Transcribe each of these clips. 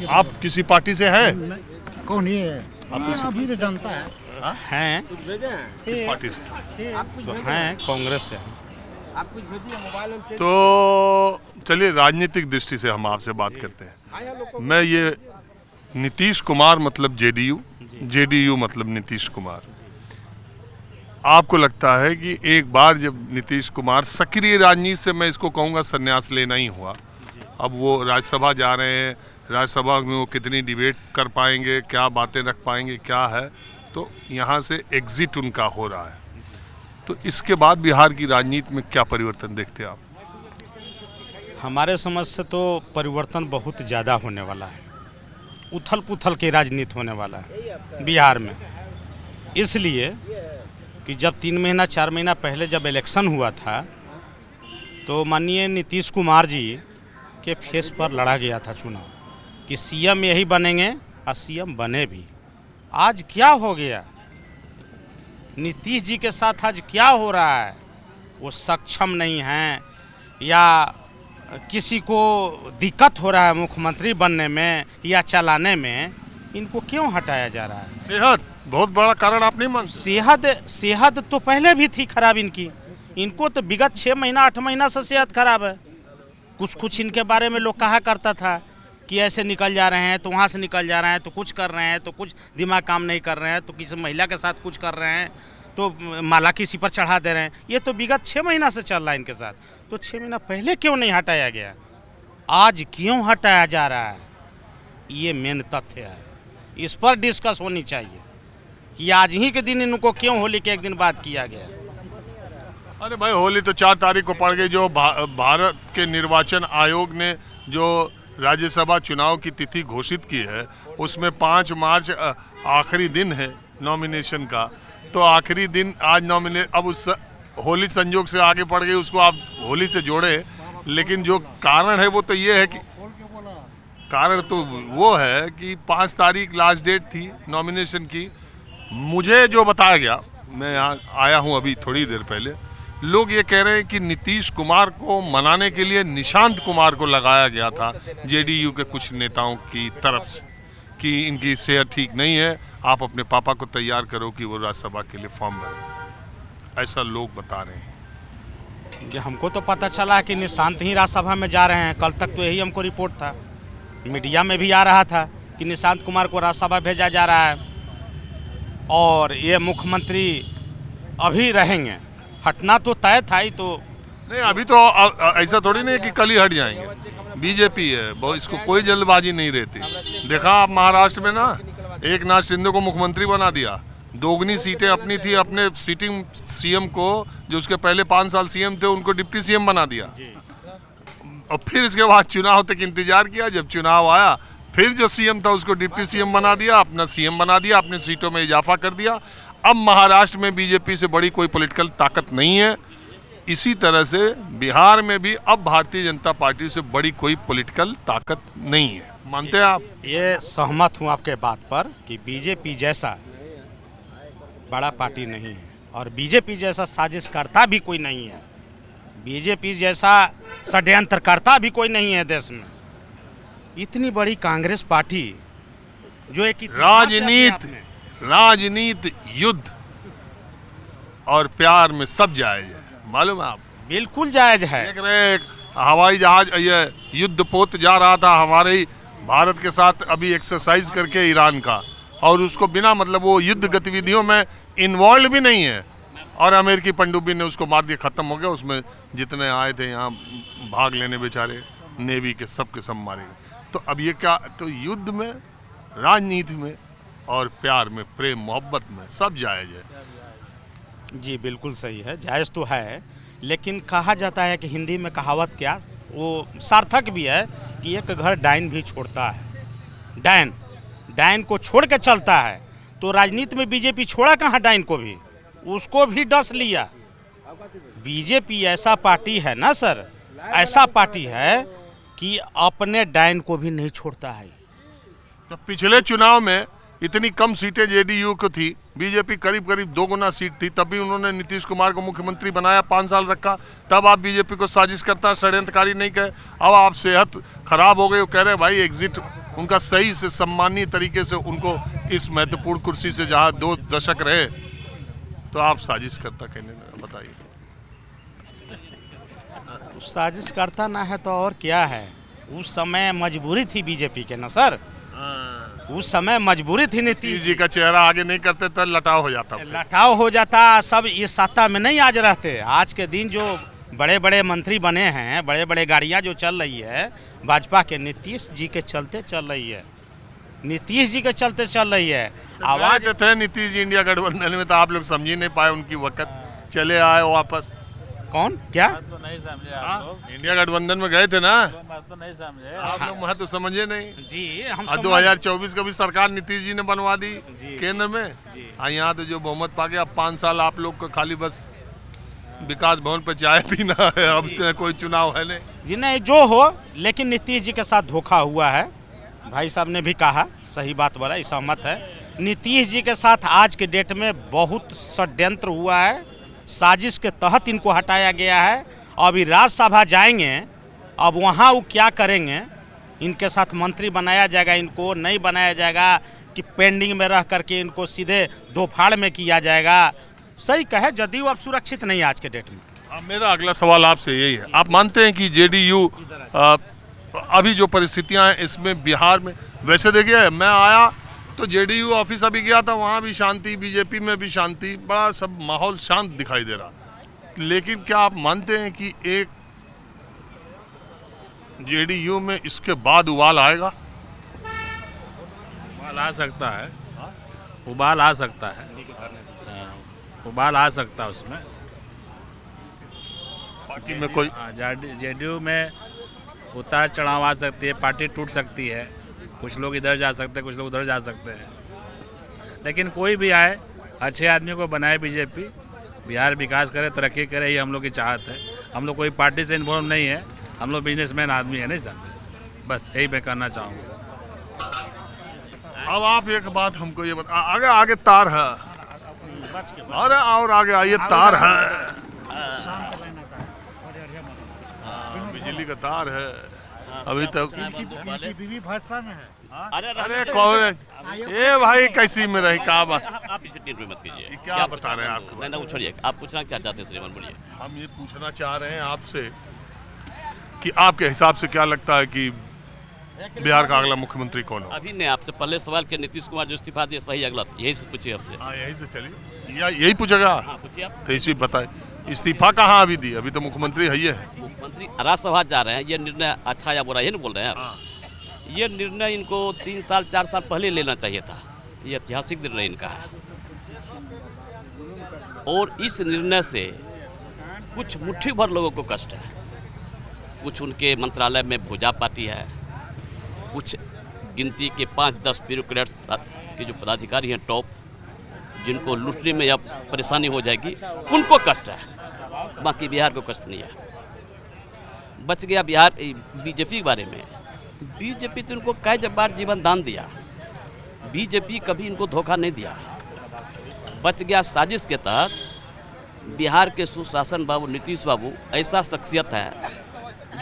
आप किसी पार्टी से हैं? कौन है? आप किसी अभी तो जनता है। हैं किस पार्टी से? तो हैं कांग्रेस से। तो चलिए राजनीतिक दृष्टि से हम आपसे बात करते हैं। मैं ये नीतीश कुमार मतलब जेडीयू मतलब नीतीश कुमार, आपको लगता है कि एक बार जब नीतीश कुमार सक्रिय राजनीति से, मैं इसको कहूँगा संन्यास लेना ही हुआ, अब वो राज्यसभा जा रहे हैं, राज्यसभा में वो कितनी डिबेट कर पाएंगे, क्या बातें रख पाएंगे, क्या है, तो यहाँ से एग्जिट उनका हो रहा है। तो इसके बाद बिहार की राजनीति में क्या परिवर्तन देखते हैं आप? हमारे समझ से तो परिवर्तन बहुत ज़्यादा होने वाला है, उथल पुथल की राजनीति होने वाला है बिहार में। इसलिए कि जब 3 महीना 4 महीना पहले जब इलेक्शन हुआ था तो माननीय नीतीश कुमार जी के फेस पर लड़ा गया था चुनाव कि सीएम यही बनेंगे, और सीएम बने भी। आज क्या हो गया नीतीश जी के साथ, आज क्या हो रहा है? वो सक्षम नहीं हैं या किसी को दिक्कत हो रहा है मुख्यमंत्री बनने में या चलाने में, इनको क्यों हटाया जा रहा है? सेहत बहुत बड़ा कारण आप नहीं मानते? सेहत तो पहले भी थी खराब इनको तो विगत 6 महीना 8 महीना से सेहत खराब है। कुछ इनके बारे में लोग कहा करता था कि ऐसे निकल जा रहे हैं तो वहाँ से निकल जा रहे हैं, तो कुछ कर रहे हैं तो कुछ दिमाग काम नहीं कर रहे हैं, तो किसी महिला के साथ कुछ कर रहे हैं तो माला किसी पर चढ़ा दे रहे हैं। ये तो विगत 6 महीना से चल रहा है इनके साथ। तो 6 महीना पहले क्यों नहीं हटाया गया, आज क्यों हटाया जा रहा है? ये मेन तथ्य है, इस पर डिस्कस होनी चाहिए कि आज ही के दिन इनको क्यों होली के एक दिन बाद किया गया। अरे भाई, होली तो 4 तारीख को पड़ गई। जो भारत के निर्वाचन आयोग ने जो राज्यसभा चुनाव की तिथि घोषित की है, उसमें 5 मार्च आखिरी दिन है नॉमिनेशन का। तो आखिरी दिन आज अब उस होली संजोग से आगे पड़ गई, उसको आप होली से जोड़े। लेकिन जो कारण है वो तो ये है कि कारण तो वो है कि 5 तारीख लास्ट डेट थी नॉमिनेशन की। मुझे जो बताया गया, मैं यहाँ आया हूँ अभी थोड़ी देर पहले, लोग ये कह रहे हैं कि नीतीश कुमार को मनाने के लिए निशांत कुमार को लगाया गया था जेडीयू के कुछ नेताओं की तरफ से कि इनकी सेहत ठीक नहीं है, आप अपने पापा को तैयार करो कि वो राज्यसभा के लिए फॉर्म भरें। ऐसा लोग बता रहे हैं। जो हमको तो पता चला कि निशांत ही राज्यसभा में जा रहे हैं। कल तक तो यही हमको रिपोर्ट था, मीडिया में भी आ रहा था कि निशांत कुमार को राज्यसभा भेजा जा रहा है और ये मुख्यमंत्री अभी रहेंगे। हटना तो तय था ही। तो नहीं, अभी तो ऐसा थोड़ी नहीं है कि कल ही हट जाएंगे। बीजेपी है, इसको कोई जल्दबाजी नहीं रहती। देखा आप महाराष्ट्र में ना, एकनाथ शिंदे को मुख्यमंत्री बना दिया, 2 सीटें अपनी थी, अपने सिटिंग सीएम को जो उसके पहले 5 साल सीएम थे उनको डिप्टी सीएम बना दिया। और फिर इसके बाद चुनाव तक इंतजार किया, जब चुनाव आया फिर जो सीएम था उसको डिप्टी सीएम बना दिया, अपना सीएम बना दिया, अपने सीटों में इजाफा कर दिया। अब महाराष्ट्र में बीजेपी से बड़ी कोई पॉलिटिकल ताकत नहीं है। इसी तरह से बिहार में भी अब भारतीय जनता पार्टी से बड़ी कोई पॉलिटिकल ताकत नहीं है। मानते हैं आप? ये सहमत हूँ आपके बात पर कि बीजेपी जैसा बड़ा पार्टी नहीं है और बीजेपी जैसा साजिशकर्ता भी कोई नहीं है, बीजेपी जैसा षड्यंत्रकर्ता भी कोई नहीं है देश में। इतनी बड़ी कांग्रेस पार्टी जो एक राजनीति युद्ध और प्यार में सब जायज है, मालूम है आप? बिल्कुल जायज है। देख रहे हवाई जहाज ये युद्ध पोत जा रहा था हमारे ही भारत के साथ अभी एक्सरसाइज करके ईरान का, और उसको बिना मतलब वो युद्ध गतिविधियों में इन्वॉल्व भी नहीं है, और अमेरिकी पनडुब्बी ने उसको मार दिया, ख़त्म हो गया। उसमें जितने आए थे यहाँ भाग लेने बेचारे नेवी के सब मारे गए। तो अब ये क्या, तो युद्ध में, राजनीति में और प्यार में, प्रेम मोहब्बत में सब जायज है। जी बिल्कुल सही है, जायज़ तो है। लेकिन कहा जाता है कि हिंदी में कहावत क्या, वो सार्थक भी है कि एक घर डायन भी छोड़ता है। डायन को छोड़ के चलता है। तो राजनीति में बीजेपी छोड़ा कहाँ डायन को भी, उसको भी डस लिया। बीजेपी ऐसा पार्टी है ना सर, ऐसा पार्टी है कि अपने डायन को भी नहीं छोड़ता है। तो पिछले चुनाव में इतनी कम सीटें जेडीयू को थी, बीजेपी करीब 2 गुना सीट थी, तब भी उन्होंने नीतीश कुमार को मुख्यमंत्री बनाया, 5 साल रखा। तब आप बीजेपी को साजिश करता, षड्यंत्रकारी नहीं कहे। अब आप सेहत खराब हो गई, वो कह रहे भाई एग्जिट उनका सही से सम्मानीय तरीके से उनको इस महत्वपूर्ण कुर्सी से जहाँ 2 दशक रहे, तो आप साजिश करता कहने लगा, बताइए। तो साजिश करता ना है तो और क्या है। उस समय मजबूरी थी बीजेपी के ना सर, उस समय मजबूरी थी नीतीश जी का चेहरा आगे नहीं करते तो लटाव हो जाता। लटाव हो जाता, सब ये सत्ता में नहीं आज रहते। आज के दिन जो बड़े बड़े मंत्री बने हैं, बड़े बड़े गाड़ियां जो चल रही है भाजपा के, नीतीश जी के चलते चल रही है, नीतीश जी के चलते चल रही है। आवाज थे नीतीश जी इंडिया गठबंधन में, तो आप लोग समझ ही नहीं पाए उनकी वक्त, चले आए वापस। कौन क्या तो नहीं समझे आप लोग, इंडिया गठबंधन में गए थे ना मत तो नहीं समझे आप लोग, महत्व समझे नहीं। जी हम 2024 का भी सरकार नीतीश जी ने बनवा दी जी। केंद्र में। जी। यहाँ तो जो बहुमत पा गया, अब 5 साल आप लोग को खाली बस विकास भवन पे चाय पीना है, अब तो कोई चुनाव है नहीं। जी नहीं, जो हो, लेकिन नीतीश जी के साथ धोखा हुआ है। भाई साहब ने भी कहा, सही बात बोला, इस सहमत है। नीतीश जी के साथ आज के डेट में बहुत षड्यंत्र हुआ है, साजिश के तहत इनको हटाया गया है। अभी राज्यसभा जाएंगे, अब वहाँ वो क्या करेंगे, इनके साथ मंत्री बनाया जाएगा, इनको नहीं बनाया जाएगा कि पेंडिंग में रह करके इनको सीधे दो फाड़ में किया जाएगा। सही कहे, जदयू अब सुरक्षित नहीं है आज के डेट में। मेरा अगला सवाल आपसे यही है, आप मानते हैं कि जेडीयू अभी जो परिस्थितियां हैं इसमें बिहार में, वैसे देखिए मैं आया तो जेडीयू ऑफिस अभी गया था, वहाँ भी शांति, बीजेपी में भी शांति, बड़ा सब माहौल शांत दिखाई दे रहा। लेकिन क्या आप मानते हैं कि एक जेडीयू में इसके बाद उबाल आएगा? उबाल आ सकता है, उबाल आ सकता है, उबाल आ सकता है उसमें। पार्टी में कोई जेडीयू में उतार चढ़ाव आ सकती है, पार्टी टूट सकती है, कुछ लोग इधर जा सकते हैं, कुछ लोग उधर जा सकते हैं। लेकिन कोई भी आए, अच्छे आदमी को बनाए बीजेपी, बिहार विकास करे, तरक्की करे, ये हम लोग की चाहत है। हम लोग कोई पार्टी से इन्वॉल्व नहीं है, हम लोग बिजनेसमैन आदमी है, नहीं समझे, बस यही मैं कहना चाहूँगा। अब आप एक बात हमको ये बता, आगे आगे तार है, अरे और आगे आइए, तार है, बिजली का तार है अभी तक। इनकी बीवी भाजपा में है। अरे कौन है ये भाई, कैसी में रही, कहा बात? आप इंटरटेन मत कीजिए। क्या बता रहे हैं आपको? नहीं छोड़िए, आप पूछना क्या चाहते हैं श्रीमान, बोलिए। हम ये पूछना चाह रहे हैं आपसे कि आपके हिसाब से क्या लगता है कि बिहार का अगला मुख्यमंत्री कौन हो? अभी ने आपसे पहले सवाल किया नीतीश कुमार जो इस्तीफा दिया, सही अगला, यही से पूछिए हमसे। हाँ यही से चलिए, या यही पूछेगा? हाँ पूछिए आप। तो इसी बताए, इस्तीफा कहाँ अभी दी? अभी तो मुख्यमंत्री है ये है। मुख्यमंत्री राज्यसभा जा रहे हैं, ये निर्णय अच्छा या बुरा ये नहीं बोल रहे हैं आप। हाँ। ये निर्णय इनको 3 साल 4 साल पहले लेना चाहिए था, ये ऐतिहासिक निर्णय इनका है। और इस निर्णय से कुछ मुट्ठी भर लोगों को कष्ट है, कुछ उनके मंत्रालय में भुजा पार्टी है, कुछ गिनती के 5-10 ब्यूरोक्रेट्स के जो पदाधिकारी हैं टॉप, जिनको लूटने में अब परेशानी हो जाएगी, उनको कष्ट है, बाकी बिहार को कष्ट नहीं है। बच गया बिहार। बीजेपी के बारे में, बीजेपी तो इनको कई बार जीवन दान दिया, बीजेपी कभी इनको धोखा नहीं दिया। बच गया साजिश के तहत बिहार के सुशासन बाबू नीतीश बाबू ऐसा शख्सियत है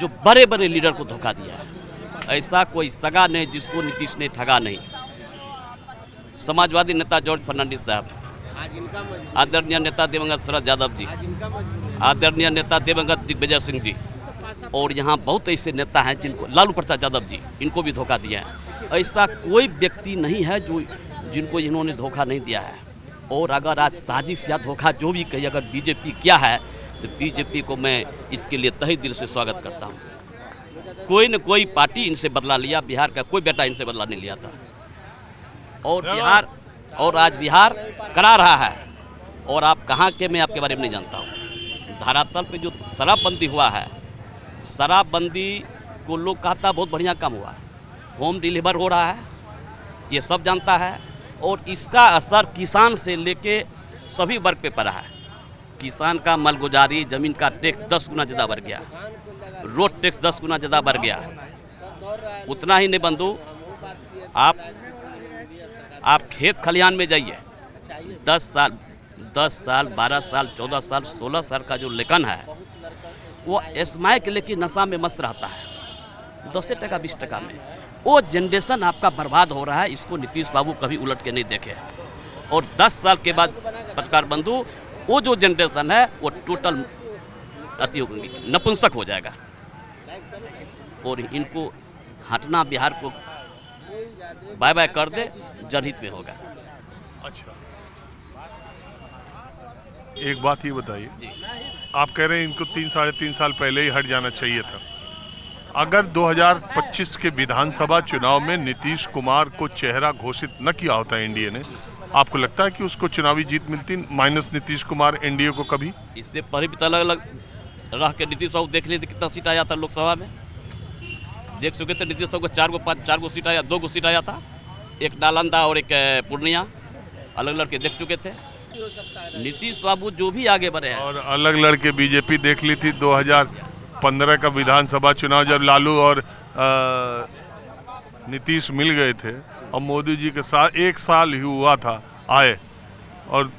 जो बड़े बड़े लीडर को धोखा दिया है। ऐसा कोई सगा नहीं जिसको नीतीश ने ठगा नहीं। समाजवादी नेता जॉर्ज फर्नांडिस साहब, आदरणीय नेता दिवंगत शरद यादव जी, आदरणीय नेता दिवंगत दिग्विजय सिंह जी, और यहाँ बहुत ऐसे नेता हैं जिनको, लालू प्रसाद यादव जी, इनको भी धोखा दिया है। ऐसा कोई व्यक्ति नहीं है जो जिनको इन्होंने धोखा नहीं दिया है। और अगर आज साजिश या धोखा जो भी कही अगर बीजेपी क्या है, तो बीजेपी को मैं इसके लिए तहे दिल से स्वागत करता हूँ। कोई न कोई पार्टी इनसे बदला लिया, बिहार का कोई बेटा इनसे बदला नहीं लिया था। और आज बिहार करा रहा है। और आप कहाँ के, मैं आपके बारे में नहीं जानता हूँ। धरातल पे जो शराबबंदी हुआ है, शराबबंदी को लोग कहता बहुत बढ़िया काम हुआ, होम डिलीवर हो रहा है, ये सब जानता है। और इसका असर किसान से लेके सभी वर्ग पे पड़ा है। किसान का मालगुजारी, ज़मीन का टैक्स 10 गुना ज़्यादा बढ़ गया, रोड टैक्स 10 गुना ज़्यादा बढ़ गया। उतना ही नहीं बंधु, आप खेत खलिहान में जाइए, 10 साल 12 साल 14 साल 16 साल का जो लेकिन है, वो स्मैक लेके नशा में मस्त रहता है, 10 टका 20 टका में। वो जनरेशन आपका बर्बाद हो रहा है, इसको नीतीश बाबू कभी उलट के नहीं देखे। और 10 साल के बाद पत्रकार बंधु, वो जो जनरेशन है वो टोटल अति नपुंसक हो जाएगा और इनको हटना बिहार को बाय बाय कर दे, जनहित में होगा। अच्छा, एक बात ये बताइए, आप कह रहे हैं इनको 3-3.5 साल पहले ही हट जाना चाहिए था। अगर 2025 के विधानसभा चुनाव में नीतीश कुमार को चेहरा घोषित न किया होता एनडीए ने, आपको लगता है कि उसको चुनावी जीत मिलती माइनस नीतीश कुमार एनडीए को कभी? इससे पहले भी अलग अलग रह के नीतीश बाबू देख लेते कितना सीट आया था लोकसभा में, देख चुके थे। नीतीश बाबू को 4 गो सीट आया, 2 गो सीट आया था, एक नालंदा और एक पूर्णिया, अलग लड़के देख चुके थे। नीतीश बाबू जो भी आगे बढ़े हैं, और अलग लड़के बीजेपी देख ली थी 2015 का विधानसभा चुनाव, जब लालू और नीतीश मिल गए थे और मोदी जी के साथ 1 साल ही हुआ था आए, और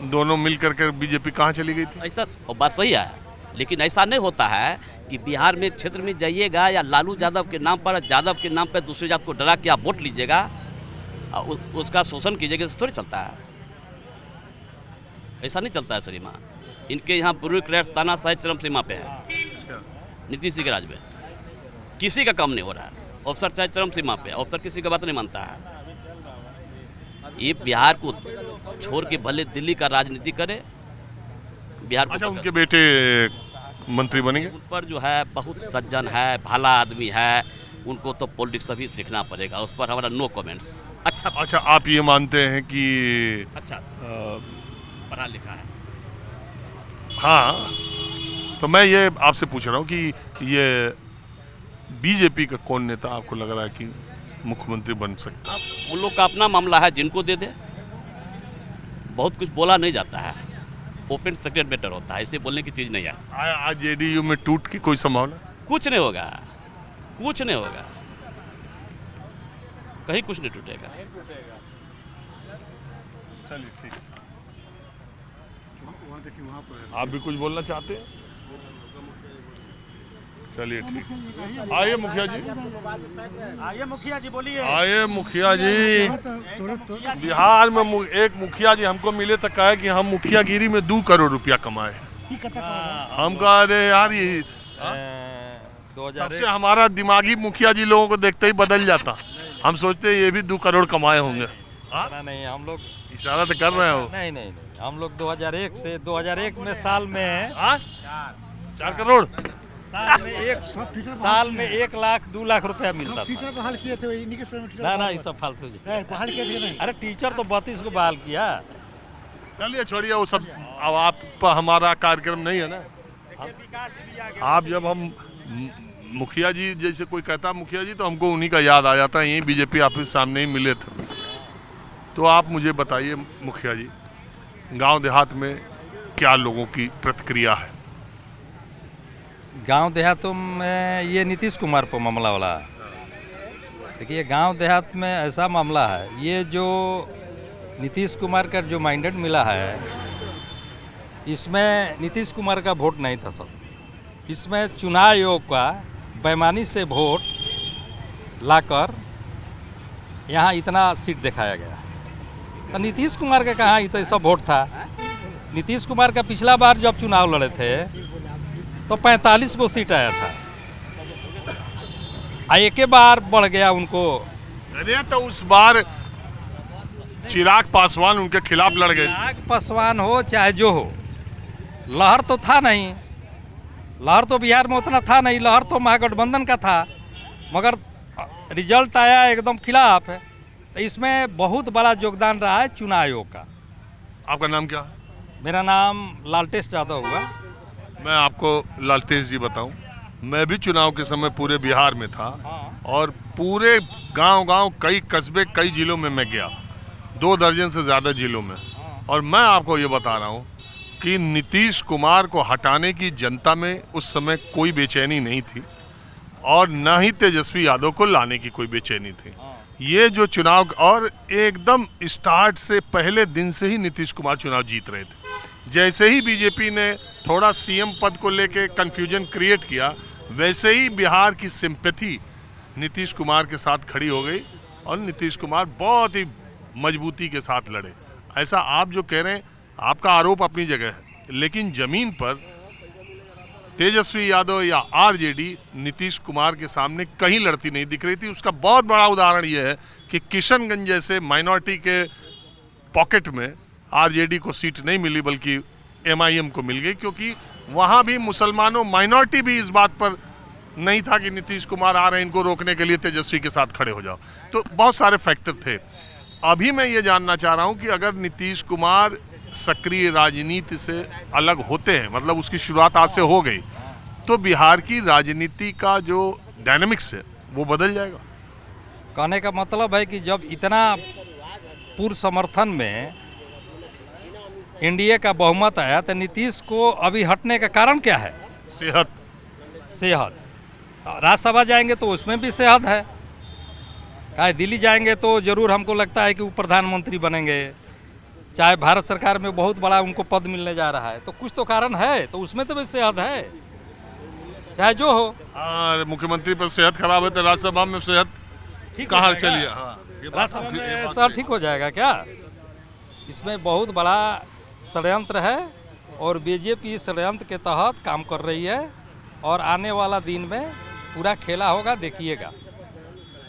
दोनों मिल करके बीजेपी कहाँ चली गई थी? ऐसा बात सही है, लेकिन ऐसा नहीं होता है कि बिहार में क्षेत्र में जाइएगा या लालू यादव के नाम पर, यादव के नाम पर दूसरी जात को डरा के आप वोट लीजिएगा, उसका शोषण कीजिएगा, तो थोड़ी चलता है। ऐसा नहीं चलता है श्रीमान। इनके यहाँ पूर्वी क्लैट तानाशाही चरम सीमा पे है नीतीश जी के राज में, किसी का कम नहीं हो रहा है। अफसर चाहे चरम सीमा पे, अफसर किसी का बात नहीं मानता है। ये बिहार को छोड़ के भले दिल्ली का राजनीति करे, बिहार को अच्छा, उनके बेटे मंत्री बनेंगे? उन पर जो है बहुत सज्जन है, भला आदमी है, उनको तो पॉलिटिक्स अभी सीखना पड़ेगा, उस पर हमारा नो कमेंट्स। अच्छा, आप ये मानते हैं कि अच्छा पढ़ा लिखा है? हाँ, तो मैं ये आपसे पूछ रहा हूँ कि ये बीजेपी का कौन नेता आपको लग रहा है कि मुख्यमंत्री बन सकता है? उन लोग का अपना मामला है, जिनको दे दे। बहुत कुछ बोला नहीं जाता है, ओपन सीक्रेट मैटर होता है, इसे बोलने की चीज़ नहीं है। आज जेडीयू में टूट की कोई संभावना? कुछ नहीं होगा, कुछ नहीं होगा, कहीं कुछ नहीं टूटेगा। चलिए ठीक है। आप भी कुछ बोलना चाहते हैं? चलिए ठीक। आइए मुखिया जी, आइए मुखिया जी, बोलिए। आइए मुखिया जी। बिहार में एक मुखिया जी हमको मिले तो कहे कि हम मुखियागिरी में 2 करोड़ रुपया कमाए। हम कहा अरे यार ये 2001 से हमारा दिमागी मुखिया जी लोगों को देखते ही बदल जाता। हम सोचते ये भी 2 करोड़ कमाए होंगे। नहीं, हम लोग इशारा तो कर रहे हो। नहीं, हम लोग 2001 से 2001 में साल में 4 करोड़ साल में 1 लाख 2 लाख रुपया मिलता था। टीचर बहाल किए थे इन्हीं के समय में टीचर ना ये सब फालतू जी। बहाल किए थे नहीं। अरे टीचर तो 32 को बहाल किया। चलिए छोड़िए वो सब, अब आप पर हमारा कार्यक्रम नहीं है ना। आप जब हम मुखिया जी जैसे कोई कहता मुखिया जी, तो हमको उन्हीं का याद आ जाता है। यहीं बीजेपी ऑफिस सामने ही मिले थे। तो आप मुझे बताइए मुखिया जी, गांव देहात में क्या लोगों की प्रतिक्रिया है? गांव देहातों में ये नीतीश कुमार पर मामला वाला है। देखिए गांव देहात में ऐसा मामला है, ये जो नीतीश कुमार का जो माइंडेड मिला है, इसमें नीतीश कुमार का वोट नहीं था सब। इसमें चुनाव आयोग का बेईमानी से वोट लाकर यहाँ इतना सीट दिखाया गया। तो नीतीश कुमार का कहाँ इतना सब वोट था? नीतीश कुमार का पिछला बार जब चुनाव लड़े थे तो 45 को सीट आया था, एक बार बढ़ गया उनको। अरे तो उस बार चिराग पासवान उनके खिलाफ लड़ गए। चिराग पासवान हो चाहे जो हो, लहर तो था नहीं। लहर तो बिहार में उतना था नहीं, लहर तो महागठबंधन का था, मगर रिजल्ट आया एकदम खिलाफ है। तो इसमें बहुत बड़ा योगदान रहा है चुनाव आयोग का। आपका नाम क्या है? मेरा नाम लालटेश यादव हुआ। मैं आपको लालतेश जी बताऊं, मैं भी चुनाव के समय पूरे बिहार में था और पूरे गांव कई कस्बे कई जिलों में मैं गया, 2 दर्जन से ज़्यादा जिलों में। और मैं आपको ये बता रहा हूँ कि नीतीश कुमार को हटाने की जनता में उस समय कोई बेचैनी नहीं थी और न ही तेजस्वी यादव को लाने की कोई बेचैनी थी। ये जो चुनाव, और एकदम स्टार्ट से पहले दिन से ही नीतीश कुमार चुनाव जीत रहे थे। जैसे ही बीजेपी ने थोड़ा सीएम पद को लेके कन्फ्यूजन क्रिएट किया, वैसे ही बिहार की सिंपैथी नीतीश कुमार के साथ खड़ी हो गई और नीतीश कुमार बहुत ही मजबूती के साथ लड़े। ऐसा आप जो कह रहे हैं, आपका आरोप अपनी जगह है, लेकिन जमीन पर तेजस्वी यादव या आरजेडी नीतीश कुमार के सामने कहीं लड़ती नहीं दिख रही थी। उसका बहुत बड़ा उदाहरण यह है कि किशनगंज जैसे माइनॉरिटी के पॉकेट में आरजेडी को सीट नहीं मिली, बल्कि एमआईएम को मिल गई, क्योंकि वहाँ भी मुसलमानों माइनॉरिटी भी इस बात पर नहीं था कि नीतीश कुमार आ रहे हैं, इनको रोकने के लिए तेजस्वी के साथ खड़े हो जाओ। तो बहुत सारे फैक्टर थे। अभी मैं ये जानना चाह रहा हूँ कि अगर नीतीश कुमार सक्रिय राजनीति से अलग होते हैं, मतलब उसकी शुरुआत आज से हो गई, तो बिहार की राजनीति का जो डायनामिक्स है वो बदल जाएगा। कहने का मतलब है कि जब इतना पूर्ण समर्थन में एनडीए का बहुमत आया तो नीतीश को अभी हटने का कारण क्या है? सेहत। राज्यसभा जाएंगे तो उसमें भी सेहत है। चाहे दिल्ली जाएंगे तो जरूर हमको लगता है कि वो प्रधानमंत्री बनेंगे, चाहे भारत सरकार में बहुत बड़ा उनको पद मिलने जा रहा है, तो कुछ तो कारण है, तो उसमें तो भी सेहत है, चाहे जो हो। और मुख्यमंत्री पर सेहत खराब है तो राज्यसभा में सेहत कहाँ चलिए? राज्यसभा में सब ठीक हो जाएगा क्या? इसमें बहुत बड़ा षड्यंत्र है और बीजेपी षड्यंत्र के तहत काम कर रही है और आने वाला दिन में पूरा खेला होगा, देखिएगा।